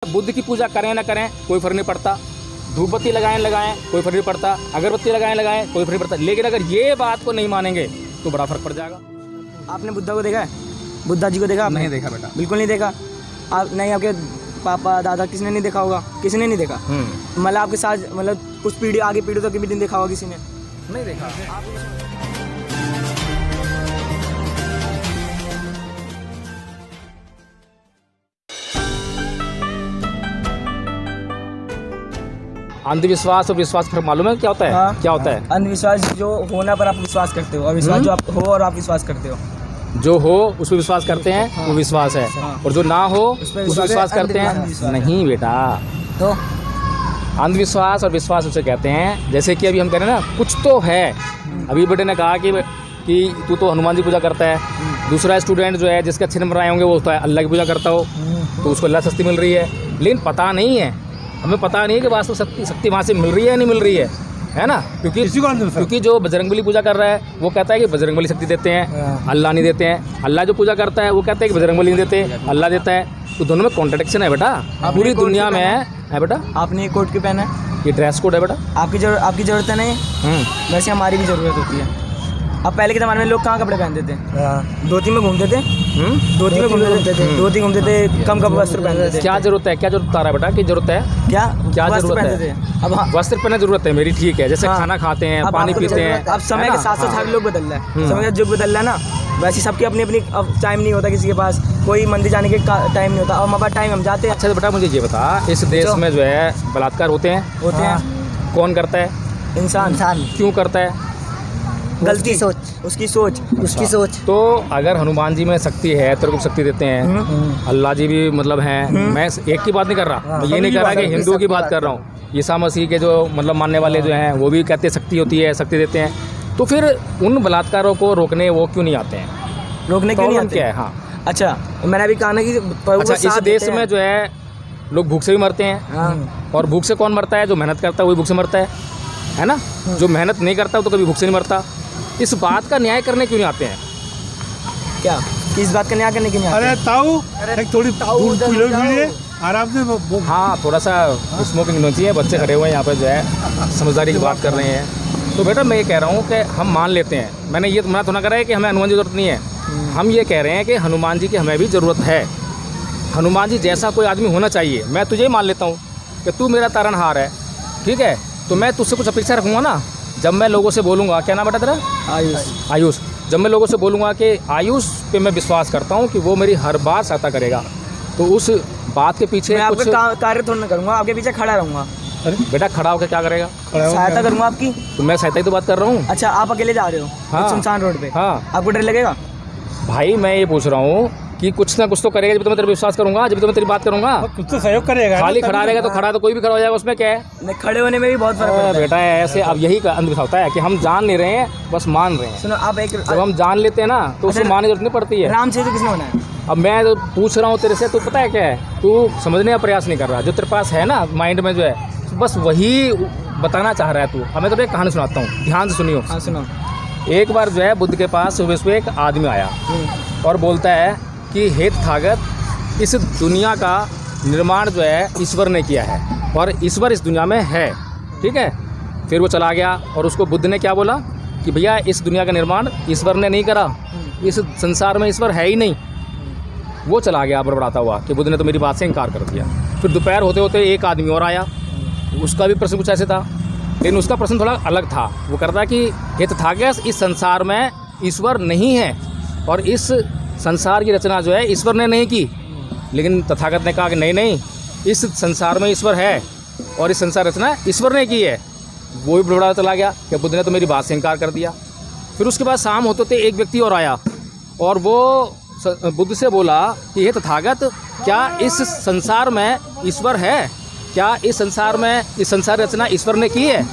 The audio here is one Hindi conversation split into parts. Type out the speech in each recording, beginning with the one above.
बुद्ध की पूजा करें ना करें कोई फर्क नहीं पड़ता, धूपबत्ती लगाएं कोई फर्क नहीं पड़ता, अगरबत्ती लगाएं कोई फर्क नहीं पड़ता, लेकिन अगर ये बात को नहीं मानेंगे तो बड़ा फर्क पड़ जाएगा। आपने बुद्धा को देखा है? बुद्धा जी को देखा आपने? नहीं देखा बेटा, बिल्कुल नहीं देखा। आप नहीं, आपके पापा दादा किसी ने नहीं देखा होगा? किसी ने नहीं देखा। मतलब आपके साथ मतलब कुछ पीढ़ी आगे पीढ़ी तक भी नहीं देखा होगा किसी ने? नहीं देखा। अंधविश्वास और विश्वास फर्क मालूम है क्या होता है? हाँ। क्या होता है? अंधविश्वास जो होना पर आप विश्वास करते हो, और विश्वास जो आप हो और आप विश्वास करते हो। जो हो उस पर विश्वास करते हैं, हाँ। वो विश्वास है, हाँ। और जो ना हो उस उस पर पर विश्वास करते हैं अंधविश्वास है। नहीं बेटा। तो अंधविश्वास और विश्वास उसे कहते हैं, जैसे कि अभी हम कह रहे हैं ना कुछ तो है। अभी बेटे ने कहा कि तू तो हनुमान जी पूजा करता है, दूसरा स्टूडेंट जो है जिसके अच्छे नंबर आए होंगे वो तो अल्लाह की पूजा करता हो, तो उसको अल्लाह शक्ति मिल रही है, लेकिन पता नहीं है, हमें पता नहीं है कि वास्तव शक्ति वहाँ से मिल रही है या नहीं मिल रही है ना? क्योंकि जो बजरंगबली पूजा कर रहा है वो कहता है कि बजरंगबली शक्ति देते हैं, अल्लाह नहीं देते हैं। अल्लाह जो पूजा करता है वो कहता है कि बजरंगबली नहीं देते, अल्लाह देता है। तो दोनों में कॉन्ट्रडिक्शन है बेटा, पूरी दुनिया में है बेटा। आपने ये कोट क्यों पहना है? ये ड्रेस कोड है बेटा। आपकी ज़रूरत है नहीं, वैसे हमारी भी ज़रूरत होती है। अब पहले के ज़माने में लोग कहाँ कपड़े पहनते थे? धोती में घूमते थे, धोती में घूमते थे, कम वस्त्र पहनते थे। क्या जरूरत है? क्या जरूरत आ रहा है बेटा? क्या जरूरत है? क्या जरूरत है? अब वस्त्र पहनने जरूरत है मेरी, ठीक है, जैसे खाना खाते हैं, पानी पीते हैं। अब समय के साथ साथ हर लोग बदल रहा है, समय का युग बदल रहा है ना, वैसे सबकी अपनी अपनी टाइम नहीं होता, किसी के पास कोई मंदिर जाने के टाइम नहीं होता, और हमारे पास टाइम हम जाते हैं। अच्छा बेटा मुझे ये बता, इस देश में जो है बलात्कार होते हैं, कौन करता है? इंसान। क्यों करता है? गलती उसकी सोच। तो अगर हनुमान जी में शक्ति है, तेरे को शक्ति देते हैं, अल्लाह जी भी मतलब हैं, मैं एक की बात नहीं कर रहा, मैं ये नहीं कर रहा कि हिंदुओं की बात कर रहा हूँ, ईसा मसीह के जो मतलब मानने वाले जो हैं वो भी कहते हैं शक्ति होती है, शक्ति देते हैं, तो फिर उन बलात्कारों को रोकने वो क्यों नहीं आते हैं? रोकने क्यों नहीं आते? क्या है? हाँ अच्छा, मैंने अभी कहा ना कि अच्छा, इस देश में जो है लोग भूख से भी मरते हैं, और भूख से कौन मरता है? जो मेहनत करता है वही भूख से मरता है ना? जो मेहनत नहीं करता तो कभी भूख से नहीं मरता। इस बात का न्याय करने क्यों नहीं आते हैं? क्या किस बात का न्याय करने क्यों नहीं आते? अरे ताऊ थोड़ी आराम से। हाँ थोड़ा सा स्मोकिंग नहीं चाहिए, बच्चे खड़े हुए हैं यहाँ पर जो है समझदारी की बात कर रहे हैं। तो बेटा मैं ये कह रहा हूँ कि हम मान लेते हैं, मैंने ये मना थोड़ा करा है कि हमें हनुमान जी की जरूरत नहीं है, हम ये कह रहे हैं कि हनुमान जी की हमें भी ज़रूरत है। हनुमान जी जैसा कोई आदमी होना चाहिए। मैं तुझे ही मान लेता हूँ कि तू मेरा तारनहार है, ठीक है, तो मैं तुझसे कुछ अपेक्षा रखूँगा ना। जब मैं लोगों से बोलूँगा, क्या नाम बेटा तेरा? आयुष। जब मैं लोगों से बोलूँगा कि आयुष पे मैं विश्वास करता हूँ कि वो मेरी हर बात सहायता करेगा, तो उस बात के पीछे मैं आपका कार्य थोड़ा ना करूँगा, आपके पीछे खड़ा रहूँगा। अरे बेटा खड़ा होकर क्या करेगा? सहायता करूँगा आपकी। तो मैं सहायता ही तो बात कर रहा हूँ। अच्छा, आप अकेले जा रहे हो? हाँ। सुनसान रोड पे। हाँ। आपको डर लगेगा? भाई मैं ये पूछ रहा हूँ कि कुछ ना कुछ तो करेगा जब तो मैं तेरे विश्वास करूंगा, जब तो मैं तेरी बात करूंगा। कुछ तो सहयोग करेगा। खाली खड़ा रहेगा तो खड़ा तो कोई भी खड़ा हो जाएगा, उसमें क्या है? नहीं, खड़े होने में भी बहुत फर्क पड़ता है बेटा ऐसे। अब यही अंधविश्वास होता है कि हम जान नहीं रहे हैं, बस मान रहे हैं। सुनो, आप एक जब हम जान लेते हैं ना तो उसको मानने की जरूरत नहीं पड़ती है। राम सेतु किसने बनाया? अब मैं तो पूछ रहा हूँ तेरे से, तो पता है क्या है, तू समझने का प्रयास नहीं कर रहा। जो तेरे पास है ना माइंड में जो है, बस वही बताना चाह रहा है तू। अब मैं तो एक कहानी सुनाता हूँ, ध्यान से सुनियो। हाँ सुनो। एक बार जो है बुद्ध के पास सुबह एक आदमी आया और बोलता है कि हे तथागत, इस दुनिया का निर्माण जो है ईश्वर ने किया है और ईश्वर इस दुनिया में है, ठीक है। फिर वो चला गया और उसको बुद्ध ने क्या बोला कि भैया इस दुनिया का निर्माण ईश्वर ने नहीं करा, इस संसार में ईश्वर है ही नहीं। वो चला गया बड़बड़ाता हुआ कि बुद्ध ने तो मेरी बात से इनकार कर दिया। फिर दोपहर होते होते एक आदमी और आया, उसका भी प्रश्न कुछ ऐसे था, लेकिन उसका प्रश्न थोड़ा अलग था। वो करता कि हे तथागत, इस संसार में ईश्वर नहीं है और इस संसार की रचना जो है ईश्वर ने नहीं की। लेकिन तथागत ने कहा कि नहीं नहीं, इस संसार में ईश्वर है और इस संसार रचना ईश्वर ने की है। वो भी बड़ा चला गया कि बुद्ध ने तो मेरी बात से इनकार कर दिया। फिर उसके बाद शाम होते होते एक व्यक्ति और आया और वो बुद्ध से बोला कि हे तथागत, क्या इस संसार में ईश्वर है? क्या इस संसार में इस संसार रचना ईश्वर ने की है?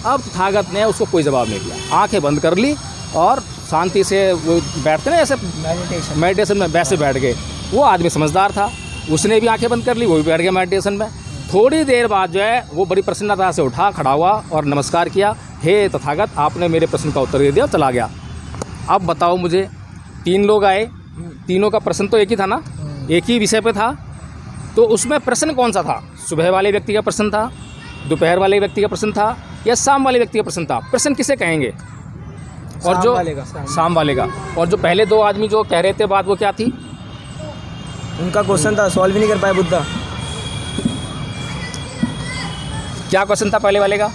अब तथागत ने उसको कोई जवाब नहीं दिया, आंखें बंद कर ली और शांति से वो बैठते ना ऐसे मेडिटेशन में वैसे बैठ गए। वो आदमी समझदार था, उसने भी आंखें बंद कर ली, वो भी बैठ गया मेडिटेशन में। थोड़ी देर बाद जो है वो बड़ी प्रसन्नता से उठा, खड़ा हुआ और नमस्कार किया, हे तथागत, आपने मेरे प्रश्न का उत्तर दे दिया, चला गया। अब बताओ मुझे, 3 लोग आए, तीनों का प्रश्न तो एक ही था ना, एक ही विषय पे था, तो उसमें प्रश्न कौन सा था? सुबह वाले व्यक्ति का प्रश्न था, दोपहर वाले व्यक्ति का प्रश्न था, या शाम वाले व्यक्ति का प्रश्न था? प्रश्न किसे कहेंगे? और शाम जो वाले का। शाम वाले का। और जो पहले दो आदमी जो कह रहे थे बात, वो क्या थी? उनका क्वेश्चन था, सॉल्व ही नहीं कर पाए बुद्धा, क्या क्वेश्चन था पहले वाले का?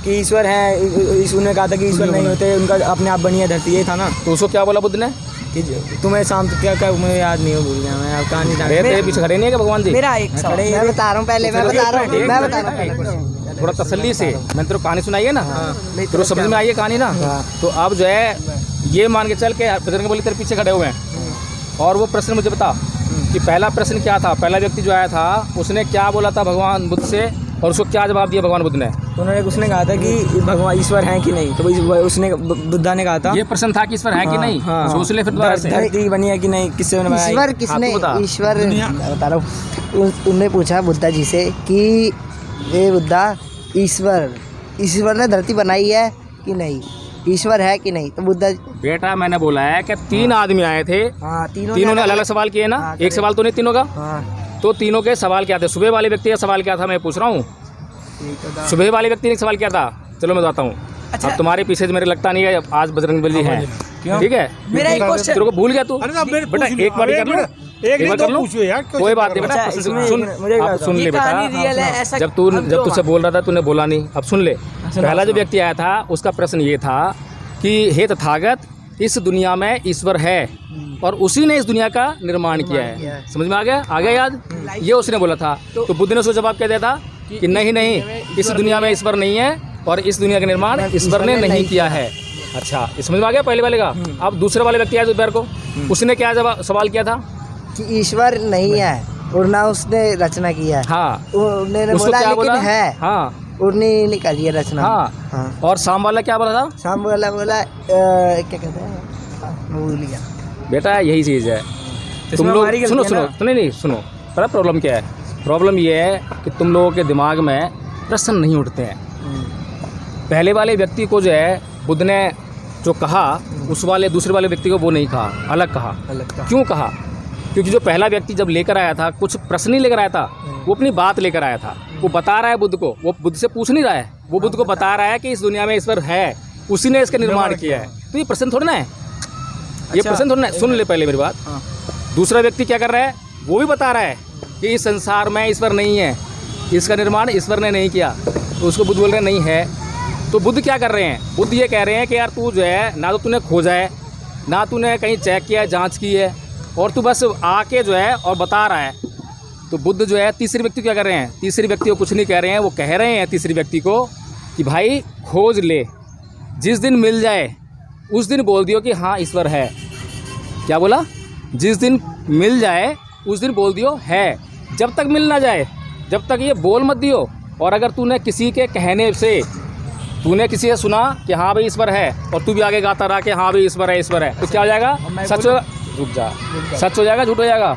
कि ईश्वर है। ईश्वर ने कहा था कि ईश्वर नहीं होते, उनका अपने आप बनी है धरती, ये था ना। तो उसको क्या बोला बुद्ध ने? कि तुम्हें शाम क्या मुझे याद नहीं हो, भूल गया मैं, अब कहानी अरे तेरे पीछे खड़े नहीं है क्या भगवान जी? मेरा एक सवाल मैं बता रहा हूँ, पहले मैं बता रहा हूँ, मैं बता रहा हूँ। थोड़ा तसल्ली से, मैंने तेरे को कहानी सुनाई है ना, तेरे को समझ में आई है कहानी ना। तो अब जो है ये मान के चल के बजरंगबली तेरे पीछे खड़े हुए हैं, और वो प्रश्न मुझे बता कि पहला प्रश्न क्या था? पहला व्यक्ति जो आया था उसने क्या बोला था भगवान बुद्ध से, और उसको क्या जवाब दिया भगवान बुद्ध ने? उसने कहा था कि भगवान ईश्वर है कि नहीं, तो उसने बुद्धा ने कहा था ये प्रश्न था कि ईश्वर है कि नहीं। सोच ले फिर दोबारा से। धरती बनी है कि नहीं, किससे बनाया? ईश्वर किसने? हाँ, तू बता। ईश्वर मैं बता रहा हूँ। उनने पूछा बुद्धा जी से कि ये बुद्धा, ईश्वर ने धरती बनाई है कि नहीं, ईश्वर है कि नहीं? तो बुद्धा बेटा मैंने बोला है कि तीन आदमी आए थे, हाँ, तीनों ने अलग अलग सवाल किए ना। हाँ, एक सवाल तो नहीं तीनों का। हाँ, तो तीनों के सवाल क्या थे? सुबह वाले व्यक्ति का सवाल क्या था मैं पूछ रहा हूँ। सुबह वाले व्यक्ति ने सवाल क्या था? चलो मैं बताता हूँ। अच्छा। अब तुम्हारे पीछे मेरे लगता नहीं है आज बजरंगबली है, ठीक है? मेरा एक क्वेश्चन तेरे को भूल गया तू? अरे ना, मेरे बेटा पूछ- एक बार अरे कर लो, एक एक बार नहीं, कर दो लो, पूछो यार, क्यों कोई चक्कर बात नहीं हो बेटा। रहा है? अच्छा, सुन इसमें सुन मुझे अब सुन ले बेटा। रियल है ऐसा। जब तुझसे बोल रहा था तूने बोला नहीं, अब सुन ले। पहला जो व्यक्ति आया था उसका प्रश्न ये था कि हे तथागत, इस दुनिया में ईश्वर है और उसी ने इस दुनिया का निर्माण किया है। समझ में आ गया? आ गया याद? ये उसने बोला था। तो बुद्ध ने उसको जवाब क्या दिया था कि नहीं नहीं, इस दुनिया में ईश्वर नहीं है और इस दुनिया का निर्माण ईश्वर ने नहीं किया है। अच्छा, ये समझ में आ गया पहले वाले का। अब दूसरे वाले व्यक्ति आया दोपहर को, उसने क्या जवाब सवाल किया था? कि ईश्वर नहीं है और ना उसने रचना किया है। हाँ, उन्होंने उसको बोला क्या लेकिन बोला? है, हाँ उन्हीं ने कर दिया रचना। हाँ। हाँ। और शाम वाला क्या बोला था? शाम बोला क्या कहते हैं, मैं भूल गया। बेटा यही चीज़ है। तुम लोग सुनो सुनो, नहीं सुनो, पता प्रॉब्लम क्या है? प्रॉब्लम ये है कि तुम लोगों के दिमाग में प्रश्न नहीं उठते हैं। पहले वाले व्यक्ति को जो है बुद्ध ने जो कहा, उस वाले दूसरे वाले व्यक्ति को वो नहीं कहा, अलग कहा। क्यों कहा? क्योंकि जो पहला व्यक्ति जब लेकर आया था कुछ प्रश्न नहीं लेकर आया था, वो अपनी बात लेकर आया था। वो बता रहा है बुद्ध को, वो बुद्ध से पूछ नहीं रहा है, वो बुद्ध को बता रहा है कि इस दुनिया में ईश्वर है, उसी ने इसका निर्माण किया है। तो ये प्रश्न थोड़ा ना है, ये प्रश्न थोड़ा ना है। सुन ले पहले मेरी बात। दूसरा व्यक्ति क्या कर रहा है? वो भी बता रहा है कि इस संसार में ईश्वर नहीं है, इसका निर्माण ईश्वर ने नहीं किया। तो उसको बुद्ध बोल रहे नहीं है। तो बुद्ध क्या कर रहे हैं? बुद्ध ये कह रहे हैं कि यार तू जो है ना तो तूने खोजा है, ना तूने कहीं चेक किया है, जांच की है, और तू बस आके जो है और बता रहा है। तो बुद्ध जो है तीसरे व्यक्ति को क्या कर रहे हैं? तीसरे व्यक्ति को कुछ नहीं कह रहे हैं, वो कह रहे हैं तीसरे व्यक्ति को कि भाई खोज ले, जिस दिन मिल जाए उस दिन बोल दियो कि हाँ ईश्वर है। क्या बोला? जिस दिन मिल जाए उस दिन बोल दियो है। जब तक मिल ना जाए जब तक ये बोल मत दियो। और अगर तूने किसी के कहने से, तूने किसी से सुना कि हाँ भाई ईश्वर है, और तू भी आगे गाता रहा कि हाँ भाई ईश्वर है, ईश्वर है, तो क्या हो जाएगा? सच होगा, रुक जा, सच हो जाएगा, झूठ हो जाएगा?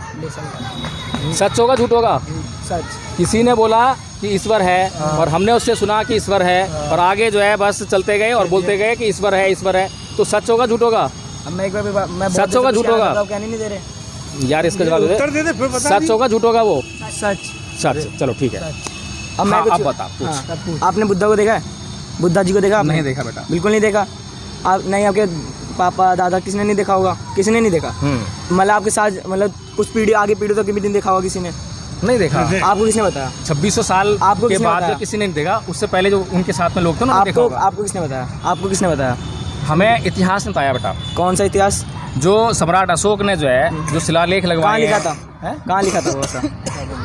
सच होगा, झूठ होगा? सच। किसी ने बोला कि ईश्वर है और हमने उससे सुना कि ईश्वर है, और आगे जो है बस चलते गए और बोलते गए कि ईश्वर है, ईश्वर है, तो सच होगा, झूठ होगा? अब मैं एक बार मैं सच होगा, झूठ होगा? कहने नहीं दे रहे यार इसका जवाब दे। उत्तर दे दे, फिर बता सच होगा, झूठ होगा? वो सच। सच। चलो ठीक है, अब मैं हाँ, अब बता, पूछ। हाँ, आपने बुद्धा को देखा है? बुद्धा जी को देखा आपने? नहीं देखा बेटा। बिल्कुल नहीं देखा। आप नहीं, आपके पापा दादा किसी ने नहीं देखा होगा? किसी ने नहीं देखा। मतलब आपके साथ, मतलब कुछ पीढ़ी आगे पीढ़ी तक भी नहीं देखा होगा किसी ने? नहीं देखा। आपको किसने बताया? 2600 साल आपको के किसने बाद बताया? जो किसी ने नहीं देखा, उससे पहले जो उनके साथ में लोग थे ना, देखा आपको होगा। आपको किसने बताया? आपको किसने बताया? हमें इतिहास ने बताया बेटा। कौन सा इतिहास? जो सम्राट अशोक ने जो है जो शिलालेख कहाँ लगवाए लिखा हैं। था? हैं? कहाँ लिखा था वो ऐसा?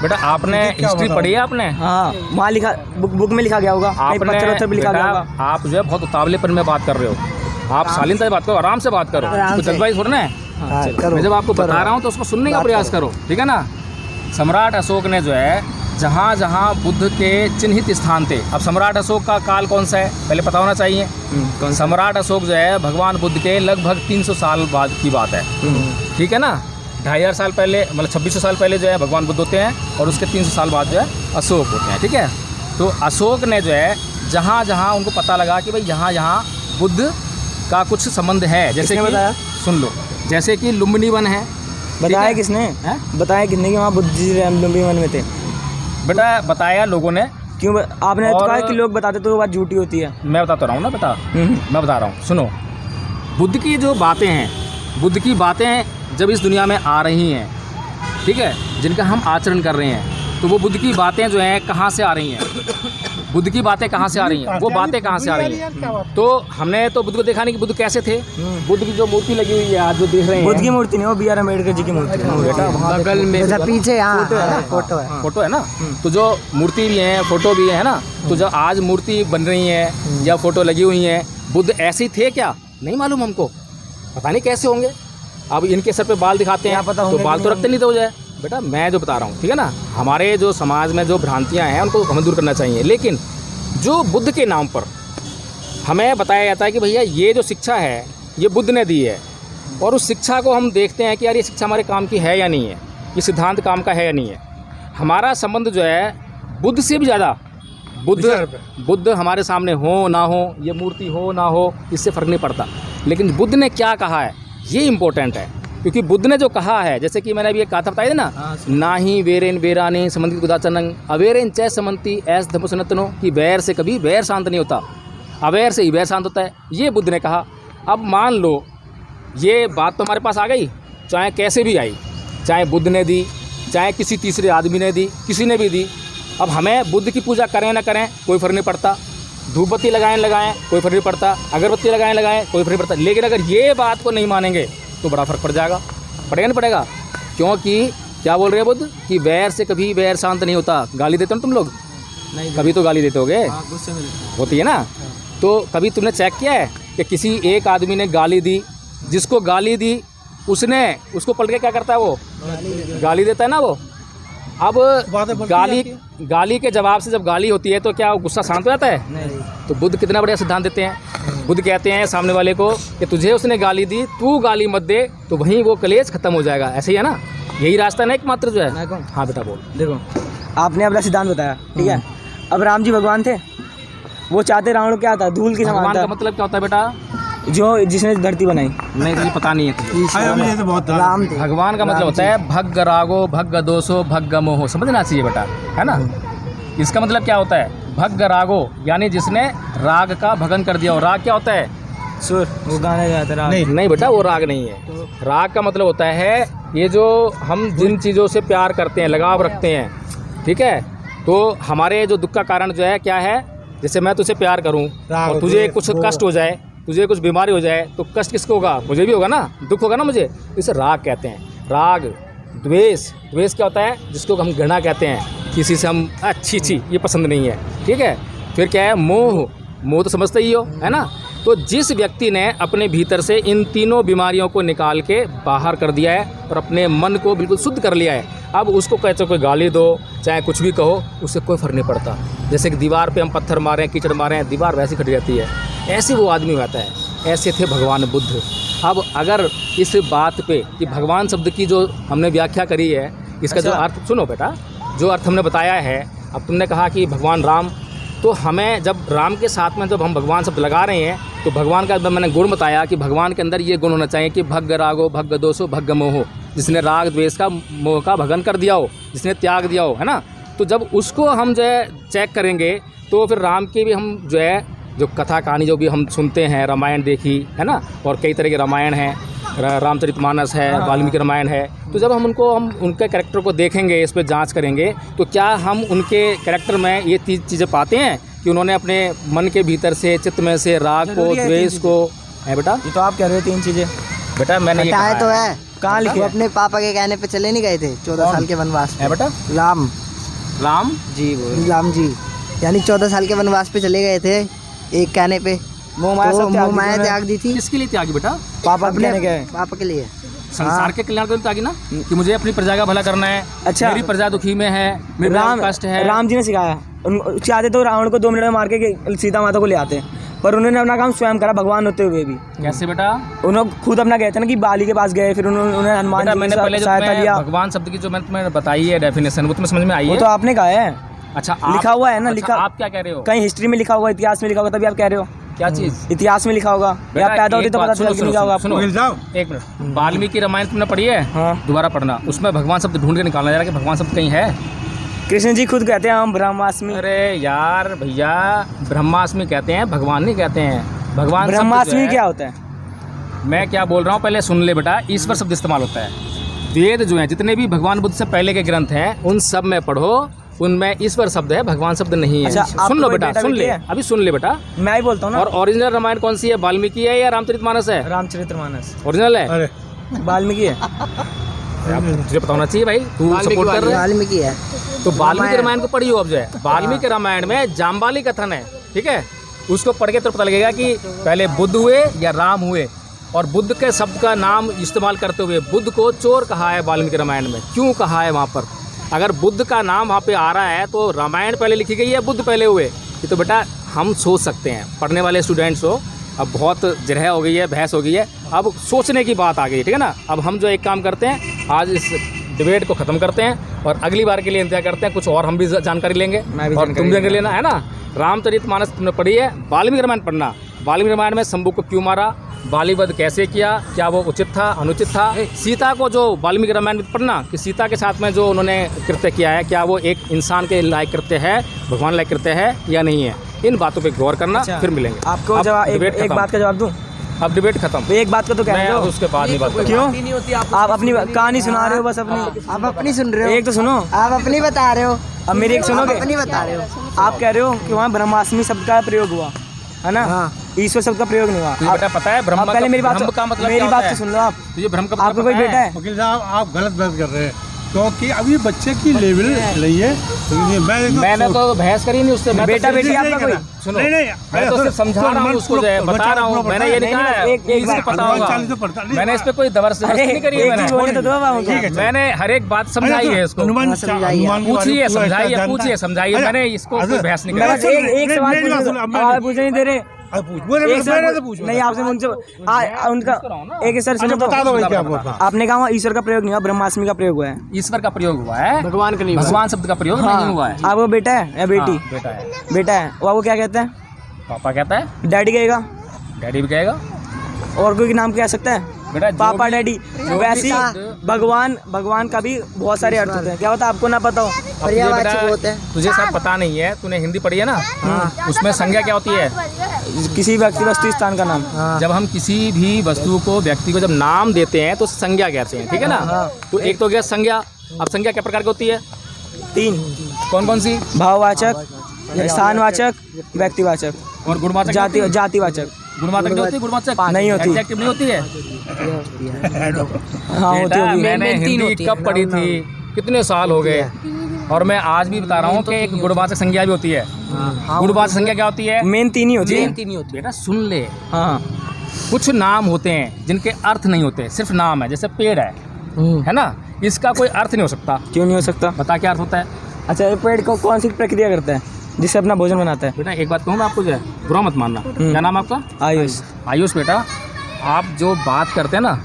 बेटा आपने हिस्ट्री पढ़ी है आपने? हाँ, वहाँ लिखा, बुक में लिखा गया होगा, कहीं आपने पत्थर वत्थर भी लिखा गया बेटा, होगा। आप जो है बहुत उतावलेपन में बात कर रहे हो। आप शालीनता से बात करो, आराम से बात करो, आराम कुछ से। जल्दबाजी थोड़ा ना है। हाँ, चलो, करो, मैं जब आपको करो। बता रहा हूँ तो उसको सुनने का बात प्रयास करो, ठीक है ना? सम्राट अशोक ने जो है जहाँ जहाँ बुद्ध के चिन्हित स्थान थे। अब सम्राट अशोक का काल कौन सा है पहले पता होना चाहिए। सम्राट अशोक जो है भगवान बुद्ध के लगभग 300 साल बाद की बात है, ठीक है ना? 2500 साल पहले, मतलब 2600 साल पहले जो है भगवान बुद्ध होते हैं, और उसके 300 साल बाद जो है अशोक होते हैं, ठीक है? तो अशोक ने जो है जहाँ जहाँ उनको पता लगा कि भाई यहाँ यहाँ बुद्ध का कुछ संबंध है, जैसे कि बताया? सुन लो, जैसे कि लुम्बिनी वन है, बताया है? किसने? हैं? बताया किसने कि वहाँ बुद्ध जी लंबी मन में थे? बेटा बताया लोगों ने। क्यों आपने तो और- कहा कि लोग बताते तो वो बात झूठी होती है। मैं बताता रहा हूँ ना बेटा, मैं बता रहा हूँ सुनो। बुद्ध की जो बातें हैं, बुद्ध की बातें जब इस दुनिया में आ रही हैं, ठीक है, जिनका हम आचरण कर रहे हैं, तो वो बुद्ध की बातें जो हैं कहाँ से आ रही हैं? बुद्ध की बातें कहाँ से आ रही हैं? वो बातें कहाँ से आ रही हैं? तो हमने तो बुद्ध को देखा नहीं कि बुद्ध कैसे थे। बुद्ध की जो मूर्ति लगी हुई है आज जो देख रहे हैं, बुद्ध की मूर्ति नहीं, वो बी आर अम्बेडकर जी की मूर्ति है। बेटा वहाँ बगल में अच्छा पीछे यहाँ फोटो है। फोटो है ना, तो जो मूर्ति भी है, फोटो भी है ना, तो जो आज मूर्ति बन रही है या फोटो लगी हुई है, बुद्ध ऐसे ही थे क्या? नहीं मालूम हमको, पता नहीं कैसे होंगे। अब इनके सर पे बाल दिखाते हैं, पता तो होंगे बाल कि तो नहीं रखते नहीं तो हो जाए। बेटा मैं जो बता रहा हूँ, ठीक है ना, हमारे जो समाज में जो भ्रांतियाँ हैं उनको हमें दूर करना चाहिए। लेकिन जो बुद्ध के नाम पर हमें बताया जाता है कि भैया ये जो शिक्षा है ये बुद्ध ने दी है, और उस शिक्षा को हम देखते हैं कि यार ये शिक्षा हमारे काम की है या नहीं है, ये सिद्धांत काम का है या नहीं है। हमारा संबंध जो है बुद्ध से भी ज़्यादा, बुद्ध हमारे सामने हो ना हो, ये मूर्ति हो ना हो, इससे फ़र्क नहीं पड़ता। लेकिन बुद्ध ने क्या कहा है ये इम्पोर्टेंट है, क्योंकि बुद्ध ने जो कहा है, जैसे कि मैंने अभी एक कहा था बताया ना, ना ही वेरेन वेराने समन्ति गुदाचनंग अवेरेन चय समन्ति ऐस धमुसनतनो, कि वैर से कभी वैर शांत नहीं होता, अवैर से ही वैर शांत होता है, ये बुद्ध ने कहा। अब मान लो ये बात तो हमारे पास आ गई, चाहे कैसे भी आई, चाहे बुद्ध ने दी, चाहे किसी तीसरे आदमी ने दी, किसी ने भी दी। अब हमें बुद्ध की पूजा करें ना करें कोई फ़र्क नहीं पड़ता, धूपबत्ती लगाएं कोई फ़र्क नहीं पड़ता, अगरबत्ती लगाएं कोई फ़र्क नहीं पड़ता। लेकिन अगर ये बात को नहीं मानेंगे तो बड़ा फ़र्क पड़ जाएगा, पड़ेगा नहीं पड़ेगा? क्योंकि क्या बोल रहे हैं बुद्ध कि वैर से कभी वैर शांत नहीं होता। गाली देते हो ना तुम लोग, नहीं कभी तो गाली देते होगे, गुस्से में होती है ना। तो कभी तुमने चेक किया है कि किसी एक आदमी ने गाली दी, जिसको गाली दी उसने उसको पलट के क्या करता है, वो गाली देता है ना वो। अब गाली के जवाब से जब गाली होती है तो क्या गुस्सा शांत हो जाता है? नहीं। तो बुद्ध कितना बढ़िया सिद्धांत देते हैं। बुद्ध कहते हैं सामने वाले को कि तुझे उसने गाली दी, तू गाली मत दे, तो वहीं वो कलेश खत्म हो जाएगा। ऐसे ही है ना, यही रास्ता ना एकमात्र जो है। हाँ बेटा बोल। देखो आपने अपना सिद्धांत बताया, ठीक है। अब राम जी भगवान थे, वो चाहते रावण क्या था, धूल की भगवान समान का था, मतलब क्या होता है बेटा? जो जिसने धरती बनाई। नहीं तुझे पता नहीं है तुझे। मुझे तो बहुत राम थे। भगवान का मतलब होता है भग्ग रागो भग्ग दोषो भग्ग मोहो, समझना चाहिए बेटा, है ना। इसका मतलब क्या होता है? भग्ग रागो यानी जिसने राग का भगन कर दिया। और राग क्या होता है? सुर, वो गाने गाता था। नहीं बेटा वो राग नहीं है। राग का मतलब होता है ये जो हम जिन चीज़ों से प्यार करते हैं, लगाव रखते हैं, ठीक है। तो हमारे जो दुख का कारण जो है क्या है? जैसे मैं तुझसे प्यार करूं और तुझे कुछ कष्ट हो जाए, तुझे कुछ बीमारी हो जाए, तो कष्ट किसको होगा? मुझे भी होगा ना, दुख होगा ना मुझे। इसे राग कहते हैं। राग। द्वेष, द्वेष क्या होता है? जिसको हम घृणा कहते हैं, किसी से हम अच्छी ये पसंद नहीं है, ठीक है। फिर क्या है? मोह। मोह तो समझते ही हो, है ना। तो जिस व्यक्ति ने अपने भीतर से इन तीनों बीमारियों को निकाल के बाहर कर दिया है और अपने मन को बिल्कुल शुद्ध कर लिया है, अब उसको कहते कोई गाली दो चाहे कुछ भी कहो, उससे कोई फ़र्क नहीं पड़ता। जैसे कि दीवार पे हम पत्थर मारें, कीचड़ मारें, दीवार वैसी खड़ी रहती है, ऐसे वो आदमी होता है। ऐसे थे भगवान बुद्ध। अब अगर इस बात पे कि भगवान शब्द की जो हमने व्याख्या करी है, इसका जो अर्थ सुनो बेटा, जो अर्थ हमने बताया है, अब तुमने कहा कि भगवान राम, तो हमें जब राम के साथ में जब हम भगवान शब्द लगा रहे हैं तो भगवान का मैंने गुण बताया कि भगवान के अंदर ये गुण होना चाहिए कि भग्ग रागो भग्ग दोषो भग्ग मोहो, जिसने राग द्वेष का मोह का भगन कर दिया हो, जिसने त्याग दिया हो, है ना। तो जब उसको हम जो है चेक करेंगे तो फिर राम की भी हम जो है जो कथा कहानी जो भी हम सुनते हैं, रामायण देखी है ना, और कई तरह के रामायण हैं, रामचरितमानस है, वाल्मीकि रामायण है। तो जब हम उनके कैरेक्टर को देखेंगे, इस पर जांच करेंगे, तो क्या हम उनके कैरेक्टर में ये चीज़ें पाते हैं कि उन्होंने अपने मन के भीतर से, चित्त में से राग को, द्वेष को, है बेटा। ये तो आप कह रहे हो 3 चीज़ें। बेटा मैंने ये कहा बताया तो है। कहाँ लिखे? वो अपने पापा के कहने पे चले नहीं गए थे 14 साल के वनवास है पे। बेटा। राम राम जी यानी 14 साल के वनवास पे चले गए थे एक कहने पे। मोह माया तो सब त्याग मोह माया दी त्याग दी थी किसके लिए त्यागी बेटा? पापा अपने कहने गए। पापा के लिए। संसार के कल्याण के लिए त्यागी ना, कि मुझे अपनी प्रजा का भला करना है। अच्छा। मेरी प्रजा दुखी में है, मेरे राम कष्ट है। राम जी ने सिखाया। चाहते तो रावण को 2 मिनट में मार के सीता माता को ले आते, पर उन्होंने अपना काम स्वयं करा, भगवान होते हुए भी। कैसे बेटा? उन्होंने खुद अपना कहते हैं ना कि बाली के पास गए, फिर उन्होंने हनुमान बेटा जी मैंने की पहले जो सहायता लिया। भगवान शब्द की जो मैंने तुम्हें बताई है डेफिनेशन, वो तुम्हें समझ में आई वो है? तो आपने कहा है। अच्छा लिखा हुआ है ना, अच्छा, लिखा। आप क्या कह रहे हो? कहीं हिस्ट्री में लिखा हुआ, इतिहास में लिखा हुआ, तभी आप कह रहे हो। क्या चीज़? इतिहास में लिखा होगा या बेटा, पैदा होती एक तो बात पता चल सुनो, नहीं होगा सुनो, आपको। वकील साहब, एक मिनट, वाल्मीकि रामायण तुमने पढ़ी है? हाँ। दोबारा पढ़ना, उसमें भगवान शब्द ढूंढ के निकालना जरा कि भगवान शब्द कहीं है। कृष्ण जी खुद कहते हैं हम ब्रह्मास्मि। अरे यार भैया, ब्रह्मास्मि कहते हैं, भगवान नहीं कहते हैं। भगवान शब्द जो ब्रह्मास्मि है- क्या होता है? मैं क्या बोल रहा हूँ पहले सुन ले बेटा। ईश्वर शब्द इस्तेमाल होता है। वेद जो हैं, जितने भी भगवान बुद्ध से पहले के ग्रंथ हैं, उन सब में पढ़ो, उनमें ईश्वर शब्द है, भगवान शब्द नहीं है। अच्छा, आपको सुन लो कोई बेटा, बेटा सुन बेटी ले, है? अभी सुन ले बेटा। मैं ही बोलता हूँ ना। और ओरिजिनल रामायण कौन सी है? वाल्मीकि है या रामचरितमानस है? रामचरितमानस ओरिजिनल है? अरे वाल्मीकि है। अब तुझे पता होना चाहिए भाई, तू सपोर्ट कर रहा है। वाल्मीकि है। तो वाल्मीकि रामायण को पढ़ियो अब जो है। वाल्मीकि रामायण में जाम्बाली कथन है, ठीक है? उसको पढ़ के तो पता लगेगा कि पहले बुद्ध हुए या राम हुए। और बुद्ध के शब्द का नाम इस्तेमाल करते हुए बुद्ध को चोर कहा है वाल्मीकि रामायण में। क्यों कहा है वहाँ पर? अगर बुद्ध का नाम वहाँ पे आ रहा है तो रामायण पहले लिखी गई है, बुद्ध पहले हुए। ये तो बेटा हम सोच सकते हैं, पढ़ने वाले स्टूडेंट्स हो। अब बहुत जरह हो गई है, बहस हो गई है, अब सोचने की बात आ गई, ठीक है ना? अब हम जो एक काम करते हैं, आज इस डिबेट को ख़त्म करते हैं और अगली बार के लिए इंतजार करते हैं। कुछ और हम भी जानकारी लेंगे मैं भी और जानकारी तुम भी जानकारी लेना, है ना? रामचरितमानस तुमने पढ़ी है, वाल्मीकि रामायण पढ़ना। वाल्मीकि रामायण में शंभू को क्यों मारा, बालीवध कैसे किया, क्या वो उचित था, अनुचित था। सीता को जो वाल्मीकि रामायण में पढ़ना कि सीता के साथ में जो उन्होंने कृत्य किया है, क्या वो एक इंसान के लायक कृत्य है, भगवान लायक कृत्य है या नहीं है। इन बातों पे गौर करना। अच्छा, फिर मिलेंगे। आपको अब जवाब डिबेट एक खत्म। बात का जवाब दूं? अब डिबेट खत्म। एक बात का तो कह मैं दो। उसके बाद नहीं बात करूँगा। क्यों? आप अपनी कहानी सुना रहे हो बस अपनी। आप अपनी सुन रहे हो? एक तो सुनो, आप अपनी बता रहे हो? अब मेरी एक आप सुनोगे? अपनी बता रहे हो? आप कह रहे हो कि वहाँ ब्रह्मास्मि शब्द का प्रयोग हुआ है ना? हाँ। ईश्वर शब्द का प्रयोग नहीं हुआ। तुझे बेटा पता है ब्रह्म आप पहले मेरी बात ब्रह्म का मतलब मेरी क्या बात होता तो है? सुन लो आप। तुझे ब्रह्म का मतलब आपको कोई पता बेटा है? वकील साहब, आप गलत बहस कर रहे हैं, क्योंकि अभी बच्चे की लेवल नहीं है। मैंने तो बहस करी नहीं उससे। मैं तो बेटा सिर्फ- बेटी आपका कोई? सुनो, नहीं, नहीं, मैं तो सिर्फ समझा रहा हूँ उसको, जो है बता रहा हूँ। मैंने ये नहीं कहा है एक कि इसको बात- पता होगा। मैंने इस पे कोई जबरदस्ती नहीं करी है। एक चीज बोलने तो दो बाबू ठीक है, को। मैंने हर एक बात समझाई है इसको। पूछिए, समझाइए, पूछिए, समझाइए। मैंने इसको कोई बहस नहीं मैं करी। बस एक सवाल पूछने नहीं दे रहे। एक सवाल नहीं आपसे उनसे उनका एक सर सुनो, बता दो भाई क्या बोलता। आपने कहा ईश्वर का प्रयोग नहीं हुआ, ब्रह्मास्मि का प्रयोग हुआ है। ईश्वर का प्रयोग हुआ है, भगवान का नहीं। भगवान शब्द का प्रयोग नहीं हुआ है। आपको बेटा है या बेटी? हाँ, बेटा है। बेटा है, वो आपको क्या कहता है? पापा कहता है, डैडी कहेगा। डैडी भी कहेगा। और कोई नाम कह सकता है? बेटा जो पापा भी- डैडी। जो वैसे भी ही शब्द- भगवान का भी बहुत सारे अर्थ होते हैं। क्या होता है आपको ना पता हो? अब तुझे पर्यायवाची बेटा- होते हैं। तुझे सब पता नहीं है, तूने हिंदी पढ़ी है ना? उसमें संज्ञा क्या होती है? किसी व्यक्ति वस्तु स्थान का नाम। जब हम किसी भी वस्तु को, व्यक्ति को जब नाम देते हैं तो संज्ञा कहते हैं, ठीक है ना? तो एक तो गया संज्ञा। अब संज्ञा क्या प्रकार की होती है? 3 कौन कौन सी? भाववाचक, स्थानवाचक, व्यक्तिवाचक, और गुणवाचक जातिवाचक। गुणवाचक नहीं होती? गुणवाचक नहीं होती। एडजेक्टिव नहीं होती है? हाँ होती बेटा, होगी। मैंने हिंदी कब पढ़ी थी, कितने साल हो गए, और मैं आज भी बता रहा हूँ कि एक गुणवाचक संज्ञा भी होती है। गुणवाचक संज्ञा क्या होती है? मेन 3 ही होती है। बेटा सुन ले, हाँ कुछ नाम होते हैं जिनके अर्थ नहीं होते, सिर्फ नाम है। जैसे पेड़ है ना? इसका कोई अर्थ नहीं हो सकता। क्यों नहीं हो सकता? बता क्या अर्थ होता है? अच्छा, ये पेड़ को कौन सी प्रक्रिया करता है जिससे अपना भोजन बनाता है? बेटा एक बात कहूँ मैं आपको, जो है बुरा मत मानना। क्या नाम है आपका? आयुष। आयुष बेटा, आप जो बात करते हैं ना,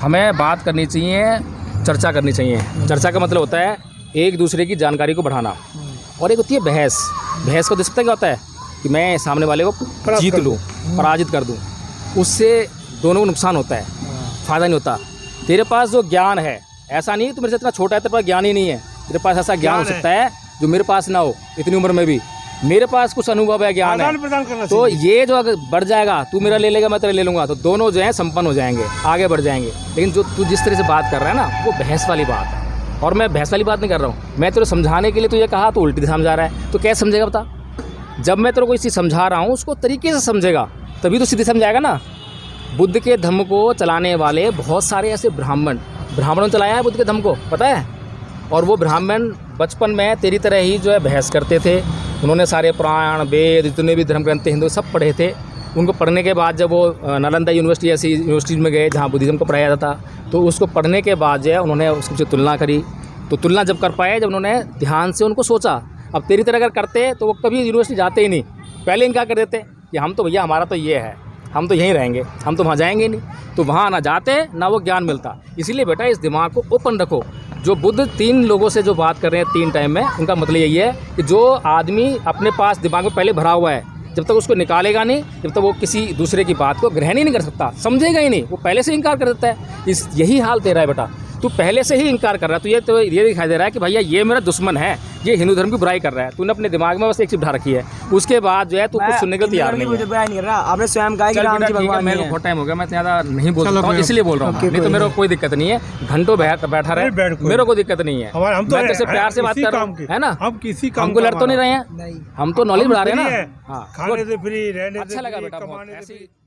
हमें बात करनी चाहिए, चर्चा करनी चाहिए। चर्चा का मतलब होता है एक दूसरे की जानकारी को बढ़ाना, और एक होती है बहस। बहस को देख सकते क्या होता है कि मैं सामने वाले को जीत लूँ, पराजित कर दूँ। उससे दोनों को नुकसान होता है, फ़ायदा नहीं होता। तेरे पास जो ज्ञान है, ऐसा नहीं तू मेरे से इतना छोटा है, तेरे पास ज्ञान ही नहीं है। तेरे पास ऐसा ज्ञान हो सकता है जो मेरे पास ना हो, इतनी उम्र में भी मेरे पास कुछ अनुभव है, ज्ञान है। तो ये जो अगर बढ़ जाएगा, तू मेरा ले लेगा, मैं तेरा ले लूँगा, तो दोनों जो है संपन्न हो जाएंगे, आगे बढ़ जाएंगे। लेकिन जो तू जिस तरह से बात कर रहा है ना, वो बहस वाली बात है। और मैं बहस वाली बात नहीं कर रहा हूँ। मैं तेरे समझाने के लिए तुझे कहा तो उल्टी समझा रहा है, तो कैसे समझेगा बता? जब मैं तेरे को इसी समझा रहा हूँ, उसको तरीके से समझेगा, तभी तो सीधे समझाएगा ना। बुद्ध के धम्म को चलाने वाले बहुत सारे ऐसे ब्राह्मणों ने चलाया है बुद्ध के धम्म को, पता है? और वो ब्राह्मण बचपन में तेरी तरह ही जो है बहस करते थे। उन्होंने सारे पुराण, वेद, जितने भी धर्म ग्रंथ हिंदू सब पढ़े थे। उनको पढ़ने के बाद जब वो नालंदा यूनिवर्सिटी ऐसी यूनिवर्सिटी में गए जहाँ बुद्धिज़्म को पढ़ाया जाता, तो उसको पढ़ने के बाद जो है उन्होंने उसकी तुलना करी। तो तुलना जब कर पाए, जब उन्होंने ध्यान से उनको सोचा। अब तेरी तरह अगर करते तो वो कभी यूनिवर्सिटी जाते ही नहीं, पहले इनका कर देते कि हम तो भैया हमारा तो ये है, हम तो यहीं रहेंगे, हम तो वहाँ जाएंगे ही नहीं। तो वहाँ ना जाते ना वो ज्ञान मिलता। इसीलिए बेटा इस दिमाग को ओपन रखो। जो बुद्ध 3 लोगों से जो बात कर रहे हैं 3 टाइम में, उनका मतलब यही है कि जो आदमी अपने पास दिमाग में पहले भरा हुआ है जब तक उसको निकालेगा नहीं, जब तक वो किसी दूसरे की बात को ग्रहण ही नहीं कर सकता, समझेगा ही नहीं, वो पहले से इनकार कर देता है। यही हाल तेरा है बेटा, तू पहले से ही इनकार कर रहा है। तो ये दिखाई दे रहा है कि भैया ये मेरा दुश्मन है, ये हिंदू धर्म की बुराई कर रहा है। तूने अपने दिमाग में बस एक चीज बिठा रखी है, उसके बाद जो है तू कुछ सुनने को तैयार नहीं है। बुराई नहीं कर रहा, आपने स्वयं कहा कि राम जी भगवान मेरे को बहुत टाइम हो गया, मैं ज़्यादा नहीं बोल सकता हूँ, इसलिए बोल रहा हूँ। नहीं तो मेरे को कोई दिक्कत नहीं है, घंटों बैठा रहे, मेरे को दिक्कत नहीं है। हम तो मैं तेरे से प्यार से बात कर रहा हूँ, है ना। हम किसी काम हमको लड़ तो नहीं रहे हैं, हम तो नॉलेज बढ़ा रहे हैं ना। हाँ, खाने से फ्री रहने अच्छा लगा बेटा बहुत।